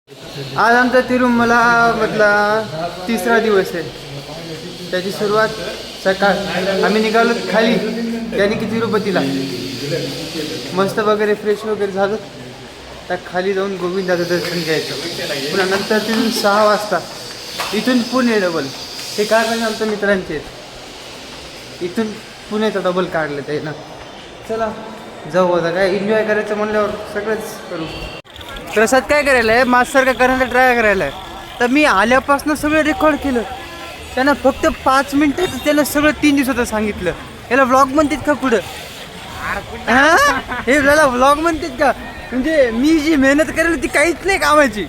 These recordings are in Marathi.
आज आमचा तिरुमला मधला तिसरा दिवस आहे. त्याची सुरुवात सकाळ आम्ही निघालो खाली त्याने की तिरुपतीला मस्त वगैरे फ्रेश वगैरे झालं. त्या खाली जाऊन गोविंदाचं दर्शन घ्यायचं. पुन्हा नंतर तिथून 6 वाजता इथून पुणे डबल. हे काय म्हणजे आमच्या मित्रांचे आहेत. इथून पुण्याचा डबल काढलं ते ना. चला जाऊ आता काय एन्जॉय करायचं म्हणल्यावर सगळंच करू. प्रसाद काय करायला आहे मास्तर काय करायला ट्राय करायला आहे. तर मी आल्यापासून सगळं रेकॉर्ड केलं. त्यांना फक्त 5 मिनिटात त्याला सगळं 3 दिवसाचं सांगितलं. याला व्लॉग म्हणतात का पुढं? हां हे याला व्लॉग म्हणतात का? म्हणजे मी जी मेहनत करेल ती काहीच नाही कामाची.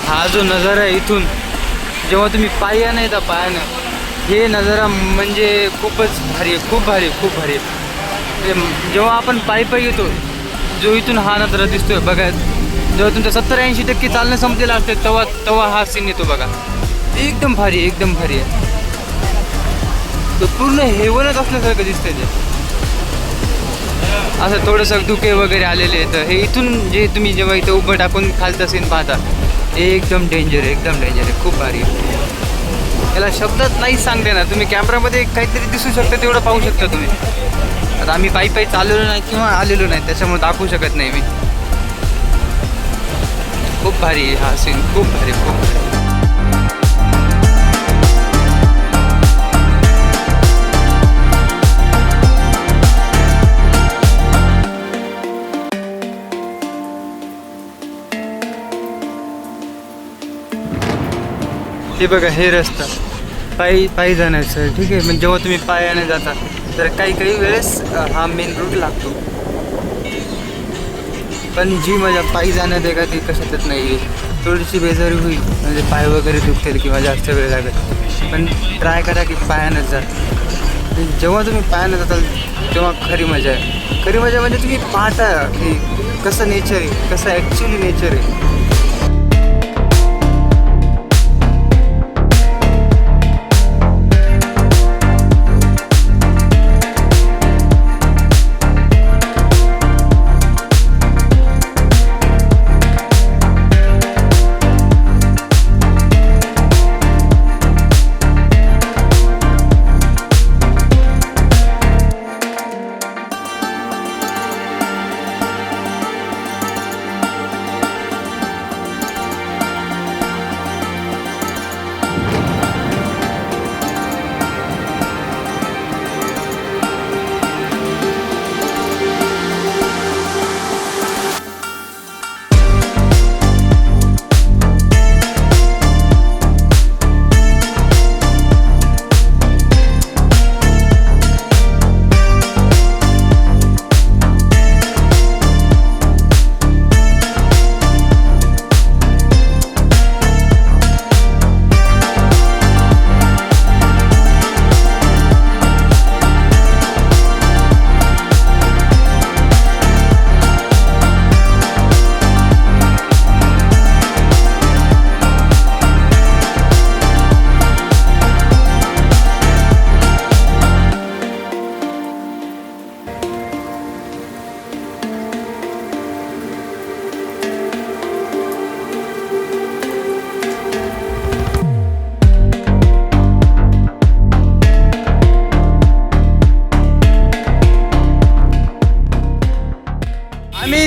हा जो नजारा आहे इथून जेव्हा तुम्ही पायानं येता पायानं हे नजारा म्हणजे खूपच भारी आहे. खूप भारी खूप भारी आहे. जेव्हा आपण पायी येतो जो इथून हा नजारा दिसतोय बघा. जेव्हा तुमचं 70-80% चालणं संपलेलं असते तेव्हा हा सीन येतो बघा. एकदम भारी एकदम भारी आहे. तो पूर्ण हेवनच असल्यासारखं दिसतंय ते. असं थोडंसं धुके वगैरे आलेले आहेत. हे इथून जे तुम्ही जेव्हा इथं उभं टाकून खालचा सीन पाहता एकदम डेंजर आहे. खूप भारी आहे. याला शब्दात नाही सांगते ना. तुम्ही कॅमेरामध्ये काहीतरी दिसू शकतं तेवढं पाहू शकता तुम्ही. आता आम्ही पायी चाललेलो नाही किंवा आलेलो नाही त्याच्यामुळे दाखवू शकत नाही मी. खूप भारी आहे हा सीन. खूप भारी. हे बघा हे रस्ता पायी जाण्याचं ठीक आहे. म्हणजे जेव्हा तुम्ही पायाने जाता तर काही वेळेस हा मेन रूट लागतो. पण जी मजा पायी जाण्यात आहे का ती कशातच नाही आहे. थोडीशी बेजारी होईल म्हणजे पाय वगैरे दुखतील किंवा जास्त वेळ लागेल. पण ट्राय करा की पायानंच जा. जेव्हा तुम्ही पायानं जाताल तेव्हा खरी मजा आहे. खरी मजा म्हणजे तुम्ही पाहता की कसं नेचर आहे, कसं ॲक्च्युली नेचर आहे.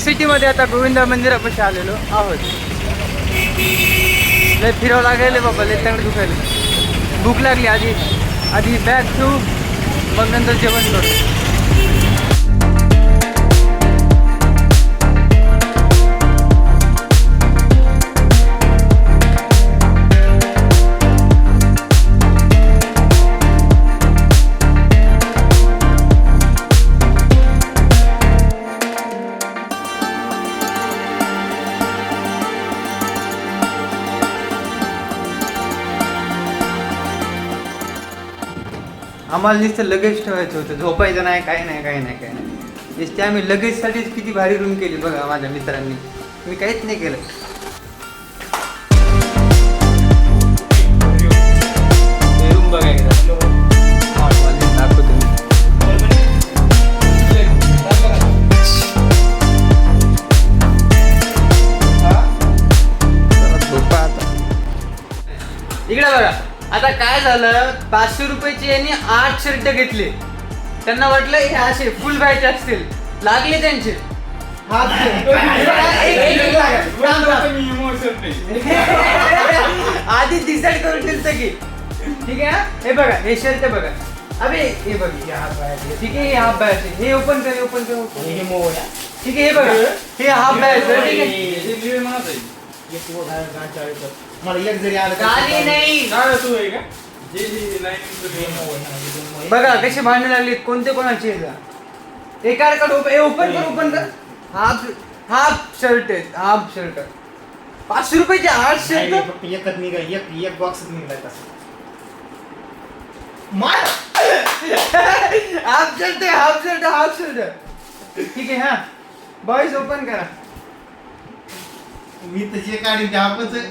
सिटीमध्ये आता गोविंदा मंदिरापाशी आलेलो आहोत. लय फिरावं लागेल बाबा, लय चांगलं दुखायला. भूक लागली. आधी बॅग ठेवू, मग नंतर जेवण करू. आम्हाला नुसतं लगेज ठेवायचं होतं, झोपायचं नाही, काही नाही. नुसते आम्ही लगेजसाठीच किती भारी रूम केली बघा माझ्या मित्रांनी. मी काहीच नाही केलं. रूम बघायचं झोपा आता. इकडे बघा. आता काय झालं, 500 रुपयाचे यांनी 8 शर्ट घेतले. त्यांना वाटलं हे असे फुल व्हायचे असतील, लागले त्यांचे हाफ. आधी डिसाईड करून दिलं की ठीक आहे. हे बघा, हे शर्ट बघा. अबे हे बघ, ठीक आहे. हे हाफ बायचे, हे ओपन कर. ठीक आहे. हे बघा, हे हाफ बायचं. ठीक आहे. मला एक जरी आलं गाली नाही. बघा कसे भांडण लागले, कोणते कोणाचे. ओपन कर. हाफ शर्ट आहे, हाफ शर्ट. 500 रुपयाचे 8 शर्ट. एकच निघा, एक बॉक्स निघाला तसं. Half shirt. ठीक आहे. हा बॉयज ओपन करा. मी तर जे काढी हाफच आहे.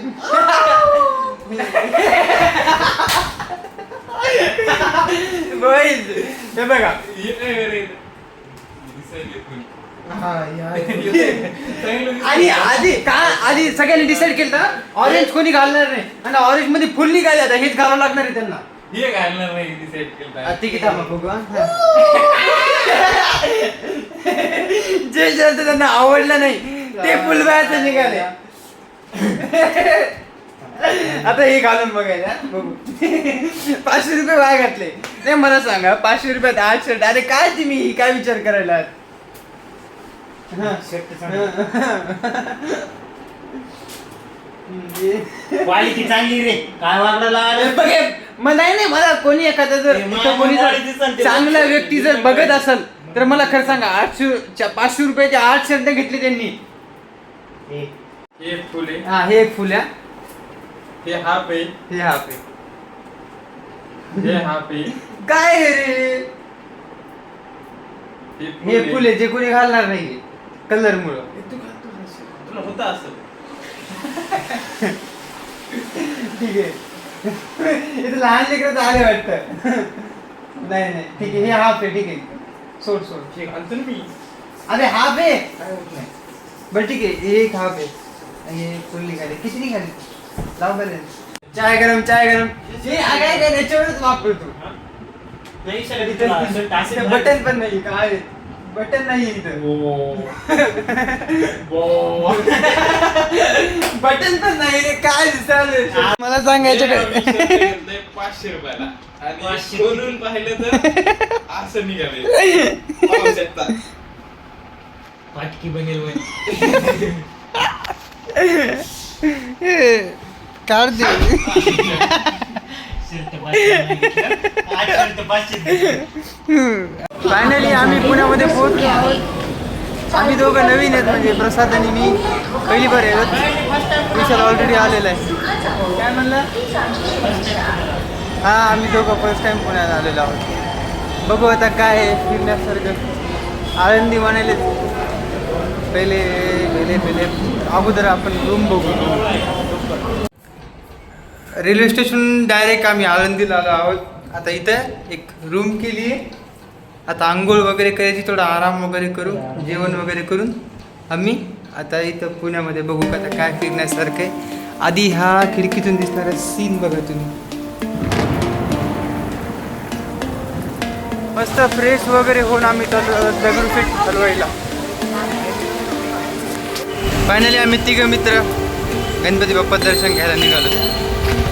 बॉयज हे बघा. आणि आधी सगळ्यांनी डिसाईड केलं ऑरेंज कोणी घालणार नाही, आणि ऑरेंज मध्ये फुल निघाले. आता हेच घालावं लागणार आहे त्यांना. हे घालणार नाही डिसाईड केलं. ठीक आहे, थांबा बघू. जे शर्ट त्यांना आवडलं नाही ते फुल बाहेरचं निघाले. आता हे घालून बघायला बघू. 500 रुपये बाहेर घातले. नाही मला सांगा, 500 रुपयात 8 शर्ट. अरे काय तुम्ही काय विचार करायला. क्वालिटी चांगली रे, काय वापरायला बघे. नाही मला कोणी एखादा जर कोणी जर चांगला व्यक्ती जर बघत असेल तर मला खरं सांगा, 500 रुपयाचे 8 शर्ट घेतले त्यांनी. हे फुल आहे. हा हे एक फुल आहे. हे हाफ आहे. हे हाफ आहे. हे हाफ आहे. काय रे, हे फुल आहे जे कोणी घालणार नाही कलर मुळे. तुला होता असं. ठीक आहे. इथे लहान लेकरं आले वाटतं. नाही ठीक आहे. हे हाफ आहे. ठीक आहे. सोड हे घालतो ना मी. अरे हाफ आहे. बरं ठीक आहे. हे एक हाफ आहे. हे फुल निघाले. किती निघाले लाव बरं. चाय गरम. हे काय याच्यावरच वापरतो. बटन पण नाही. काय बटन नाही इथं. बटन पण नाही रे. काय दिसतं मला सांगायचं काय. 500 रुपयाला आणि खोलून पाहिलं तर असं निघाले. पाहू शकता. पाटकी बनेल. काढ दे. फायनली आम्ही पुण्यामध्ये पोहोचलो आहोत. आम्ही दोघं नवीन आहेत, म्हणजे प्रसाद आणि मी पहिली बार आहेत. विशाल ऑलरेडी आलेला आहे. काय म्हणलं. हां आम्ही दोघं फर्स्ट टाइम पुण्यात आलेलो आहोत. बघू आता काय आहे फिरण्यासारखं. आळंदी म्हणाले पहिले अगोदर आपण रूम बघू. रेल्वे स्टेशन डायरेक्ट आम्ही आळंदीला आलो आहोत. आता इथं एक रूम केली आहे. आता आंघोळ वगैरे करायची, थोडा आराम वगैरे करू, जेवण वगैरे करून आम्ही आता इथं पुण्यामध्ये बघू का आता काय फिरण्यासारखं आहे. आधी हा खिडकीतून दिसणारा सीन बघा तुम्ही. मस्त फ्रेश वगैरे होऊन आम्ही दगडूशेठ हलवाईला. फायनली आम्ही तिघं मित्र गणपती बाप्पा दर्शन घ्यायला निघालो.